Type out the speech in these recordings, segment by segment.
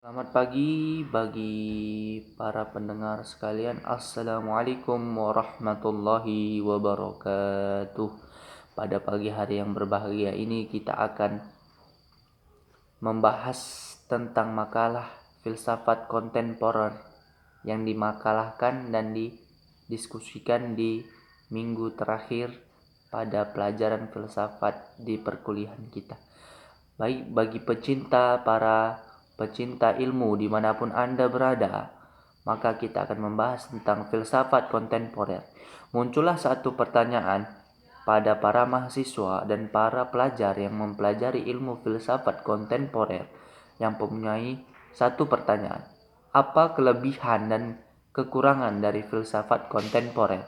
Selamat pagi bagi para pendengar sekalian. Assalamualaikum warahmatullahi wabarakatuh. Pada pagi hari yang berbahagia ini kita akan membahas tentang makalah filsafat kontemporer yang dimakalahkan dan didiskusikan di minggu terakhir pada pelajaran filsafat di perkuliahan kita. Baik bagi para pecinta ilmu dimanapun Anda berada, maka kita akan membahas tentang filsafat kontemporer. Muncullah satu pertanyaan pada para mahasiswa dan para pelajar yang mempelajari ilmu filsafat kontemporer yang mempunyai satu pertanyaan. Apa kelebihan dan kekurangan dari filsafat kontemporer?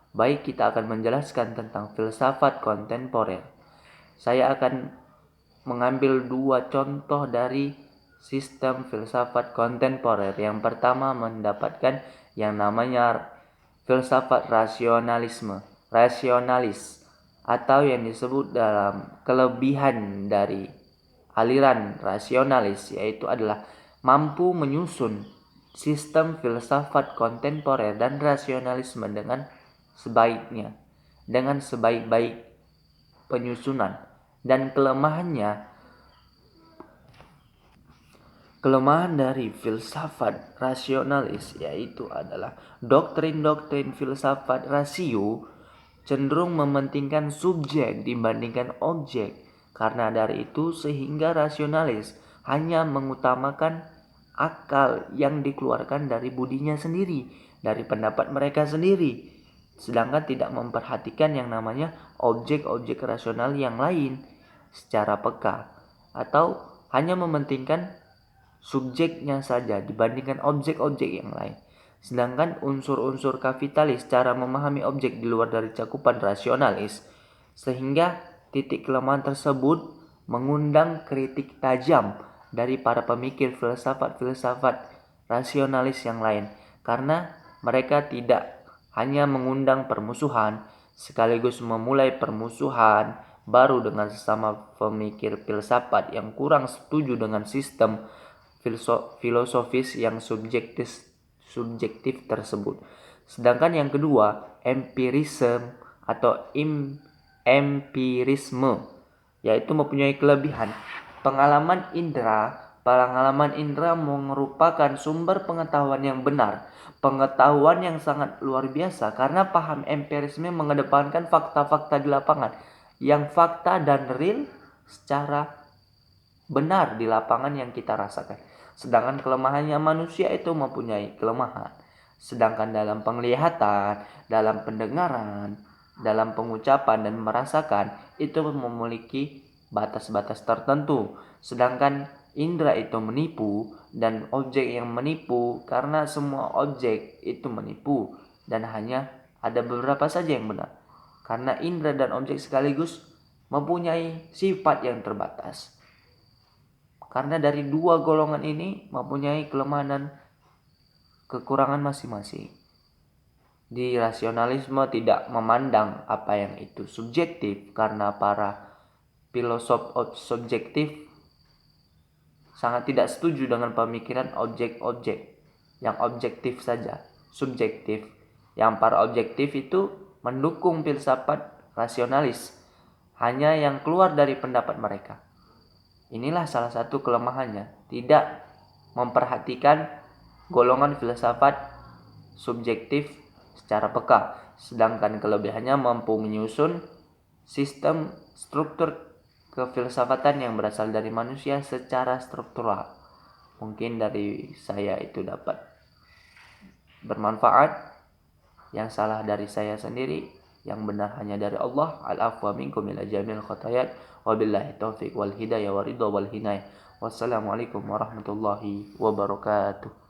Baik, kita akan menjelaskan tentang filsafat kontemporer. Saya akan mengambil dua contoh dari sistem filsafat kontemporer. Yang pertama mendapatkan yang namanya filsafat rasionalis atau yang disebut dalam kelebihan dari aliran rasionalis, yaitu adalah mampu menyusun sistem filsafat kontemporer dan rasionalisme dengan sebaik-baik penyusunan. Dan kelemahan dari filsafat rasionalis yaitu adalah doktrin-doktrin filsafat rasio cenderung mementingkan subjek dibandingkan objek. Karena dari itu sehingga rasionalis hanya mengutamakan akal yang dikeluarkan dari budinya sendiri, dari pendapat mereka sendiri, sedangkan tidak memperhatikan yang namanya objek-objek rasional yang lain secara peka, atau hanya mementingkan subjeknya saja dibandingkan objek-objek yang lain. Sedangkan unsur-unsur kapitalis cara memahami objek di luar dari cakupan rasionalis, sehingga titik kelemahan tersebut mengundang kritik tajam dari para pemikir filsafat rasionalis yang lain, karena mereka tidak hanya mengundang permusuhan sekaligus memulai permusuhan baru dengan sesama pemikir filsafat yang kurang setuju dengan sistem filosofis yang subjektif tersebut. Sedangkan yang kedua, empirisme atau empirisme, yaitu mempunyai kelebihan. Pengalaman indera merupakan sumber pengetahuan yang benar, pengetahuan yang sangat luar biasa, karena paham empirisme mengedepankan fakta-fakta di lapangan, yang fakta dan real secara benar di lapangan yang kita rasakan. Sedangkan kelemahannya manusia itu mempunyai kelemahan. Sedangkan dalam penglihatan, dalam pendengaran, dalam pengucapan dan merasakan itu memiliki batas-batas tertentu. Sedangkan indera itu menipu dan objek yang menipu, karena semua objek itu menipu dan hanya ada beberapa saja yang benar. Karena indera dan objek sekaligus mempunyai sifat yang terbatas. Karena dari dua golongan ini mempunyai kelemahan dan kekurangan masing-masing. Di rasionalisme tidak memandang apa yang itu subjektif, karena para filosof subjektif sangat tidak setuju dengan pemikiran objek-objek yang objektif saja, subjektif. Yang para objektif itu mendukung filsafat rasionalis, hanya yang keluar dari pendapat mereka. Inilah salah satu kelemahannya, tidak memperhatikan golongan filsafat subjektif secara peka. Sedangkan kelebihannya mampu menyusun sistem struktur kefilsafatan yang berasal dari manusia secara struktural. Mungkin dari saya itu dapat bermanfaat. Yang salah dari saya sendiri, yang benar hanya dari Allah. Al-afwa minkum ila jamil khatayat. Wabillahi taufiq wal hidayah wa ridha wal hinayah. Wassalamualaikum warahmatullahi wabarakatuh.